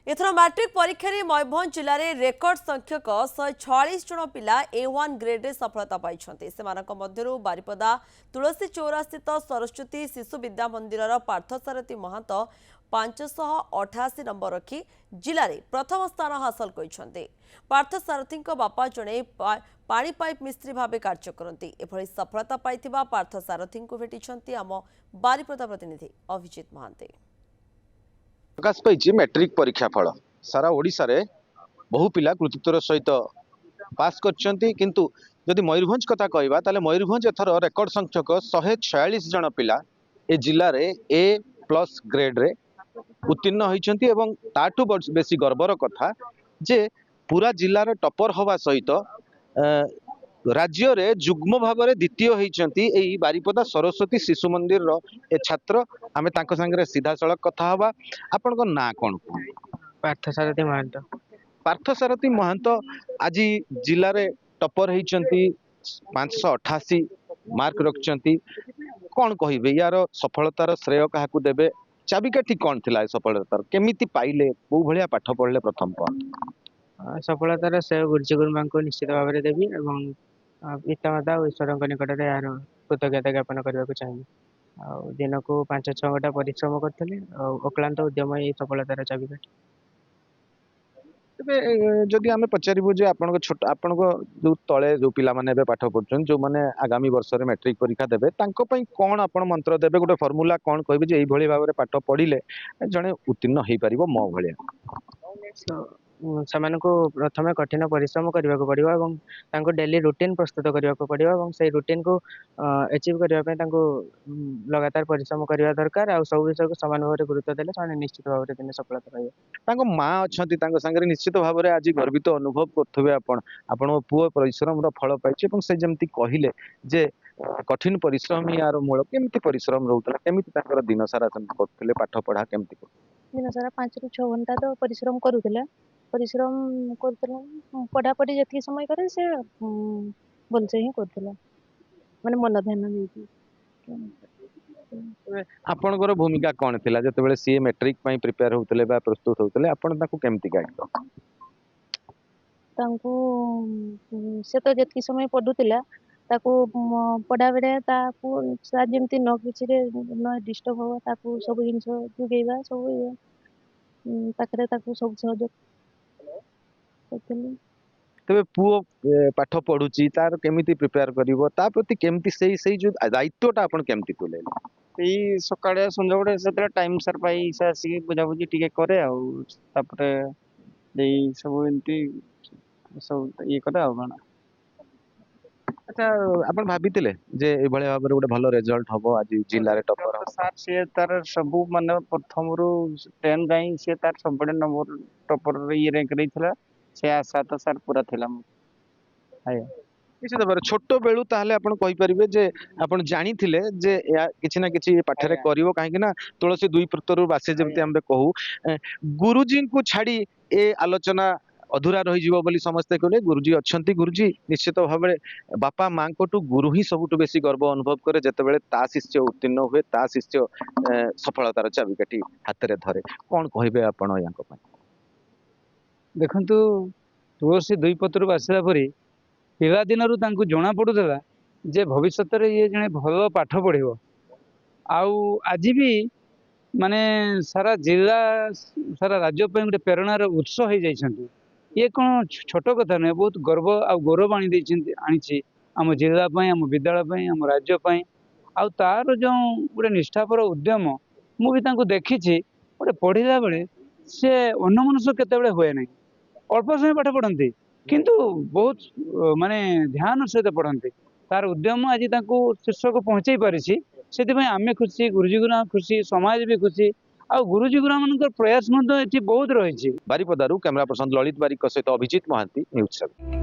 एथर matric परीक्षा रे मयूरभंज जिले में रेकर्ड संख्यक 146 जन पिला A1 ग्रेड रे सफलता पाई बारिपदा तुलसी चौरा स्थित सरस्वती शिशु विद्या मंदिर पार्थसारथी महंत 588 नंबर रखी जिले में प्रथम स्थान हासिल कर पार्थसारथी बापा जड़े पानी पाइप मिस्त्री भाव कार्य करती एभली सफलता पाई पार्थसारथी को भेटी आम बारिपदा प्रतिनिधि अभिजित महांती। प्रकाश पाई मैट्रिक परीक्षा फल सारा ओडिशा रे बहु पिला कृतित्वर सहित पास करछंती किंतु जदि मयूरभंज कथा कहबा ताले मयूरभंज एथर रेकर्ड संख्यक 146 जन पिला ए जिल्ला रे A+ ग्रेड रे उत्तीर्ण होइछंती एवं ताटू बेसी गर्वर कथा जे पूरा जिल्ला रे टॉपर होवा सहित राज्य रे जुग्म भाव में द्वितीय होइछंती एई बारिपदा सरस्वती शिशु मंदिर रो ए छात्र आमे तांको संगे सीधा सड़क कथा हवा। आपनको ना कोन पार्थसारथी महंत। पार्थसारथी महंत आज जिले रे टॉपर होइछंती 588 मार्क रखछंती कोन कहिबे यार सफलतार श्रेय काहाकू देबे चाबिकाठी कोन थिला सफलतार केमिति पाइले बहु भलिया पाठ पढ़ले प्रथम कोन सफलतार श्रेय गुरुजी गुरुमा को निश्चित भाव में देवी एवं पितामाता और ईश्वर निकट में यार कृतज्ञता ज्ञापन करने को चाहिए। दिन को 5-6 घंटा परिश्रम करते अक्लांत उद्यम ये सफलतार चाबिकाठी। जदि आमे पचारिबु जे आपनको छोट आपनको जो तळे जो पिला माने बे पाठ पढछन जो माने आगामी वर्ष रे मैट्रिक परीक्षा देबे तांको पई कोन आपण मंत्र देबे गोटे फार्मूला कोन कहबे जे एई भली भाव रे पाठ पढिले जणे उत्तीर्ण हेई परिबो मो भलिया ସେମାନଙ୍କୁ ପ୍ରଥମେ କଠିନ ପରିଶ୍ରମ କରିବାକୁ ପଡ଼ିବ ଏବଂ ତାଙ୍କୁ ଡେଲି ରୁଟିନ ପ୍ରସ୍ତୁତ କରିବାକୁ ପଡ଼ିବ ଏବଂ ସେଇ ରୁଟିନକୁ ଆଚିଭ୍ କରିବା ପାଇଁ ତାଙ୍କୁ ଲଗାତାର ପରିଶ୍ରମ କରିବା ଦରକାର ଆଉ ସବୁ ବିଷୟକୁ ସମାନ ଭାବରେ ଗୁରୁତ୍ୱ ଦେଲେ ସେମାନେ ନିଶ୍ଚିତ ଭାବରେ ଦିନେ ସଫଳତା ପାଇବେ। ତାଙ୍କ ମା ଅଛନ୍ତି ତାଙ୍କ ସାଙ୍ଗରେ ନିଶ୍ଚିତ ଭାବରେ ଆଜି ଗର୍ବିତ ଅନୁଭବ କରୁଥିବେ ଆପଣଙ୍କ ପୁଅ ପରିଶ୍ରମର ଫଳ ପାଇଛି ଏବଂ ସେ ଯେମିତି କହିଲେ ଯେ କଠିନ ପରିଶ୍ରମ ହିଁ यार ମୂଳ କେମିତି ପରିଶ୍ରମ ରହୁଥିଲା କେମିତି ତାଙ୍କର ଦିନ ସାରା କରୁଥିଲେ ପାଠ ପଢା କେମିତି दिन सारा 5-6 घंटा तो परिश्रम करूला परिश्रम कर पढ़ापढ़ी जी समय करे से भलसे ही करूला माने मन ध्यान देती। आपणकर भूमिका कौन थिला जेतेबेले सी मैट्रिक पई प्रिपेयर होतले बा प्रस्तुत होतले आपण ताको केमति गाइड तांको से तो जति समय पढुतिला ताको पढ़ा बेले ताको सा जेमति न किछि रे न डिस्टर्ब हो ताको सब जिंस जुगेबा सब पाखरे ताको सब सहयोग करथिले। तबे पुओ पाठ पढुची तार केमिति प्रिपेयर करिवो ता प्रति केमिति सेई जो दायित्वटा आपण केमिति तुलेले एई सकाळे संध्या बडे सेतरा टाइम सर पाई से आसी बुझा बुझी टिके करे आ तापरे एई सब एंती सब ये करे आ बना। अच्छा आपण भाबितिले जे ए भले भाबरे गोटे भलो रिजल्ट हबो आज जिल्ला रे टॉपर सर से तार सब माने प्रथम रु 10 जाई से तार सबडे नंबर टॉपर ये रैंक रहितला से आशा तो सर पूरा थिला आया निश्चित भाव छोट बेलू ताहले आपण कहि परिबे जे आपण जानी थिले जे किछि ना किछि पाठरे करिवो काहे कि ना तुलसी दुई प्रतरु बासे जेमते हमबे कहू गुरुजी को छाड़ी ए आलोचना अधूरा रही जीवो बोली समस्ते कहले गुरुजी अछंती गुरुजी निश्चित भाव बापा मां कोटू गुरु ही सबुटु बेसी गर्व अनुभव करे जेतेबेले ता शिष्य उत्तीर्ण हुए ता शिष्य सफलतार चाबिकाठी हाथ रे धरे कोन कहिबे आपण यांको पय देखंतु तुलसी दुई पत्र आसला परी पिला दिन जना पड़ूला जे भविष्य रे ये जने भल पाठ पढ़िबो आउ आज भी माने सारा जिला सारा राज्य पे गोटे प्रेरणार उत्स हो जाइछंती ये कौन छोट कथा नहीं बहुत गर्व आ गौरव आनी आम जिला आम विद्यालय आम राज्य आउ तार जो गोटे निष्ठापर उद्यम मुझे देखी गोटे पढ़ला बेले सी अन्यमनस्क केतबेले हुए ना अल्प समय पाठ पढ़ती किंतु बहुत माने ध्यान सहित पढ़ती तार उद्यम आज शीर्ष को पहुँचे पारिछि से आम खुशी गुरुजी गुरुमा खुशी समाज भी खुशी आ गुरुजी गुरुमा प्रयास बहुत रही। बारिपदारू कैमरा पर्सन ललित बारिक सहित अभिजित महांती न्यूज 7।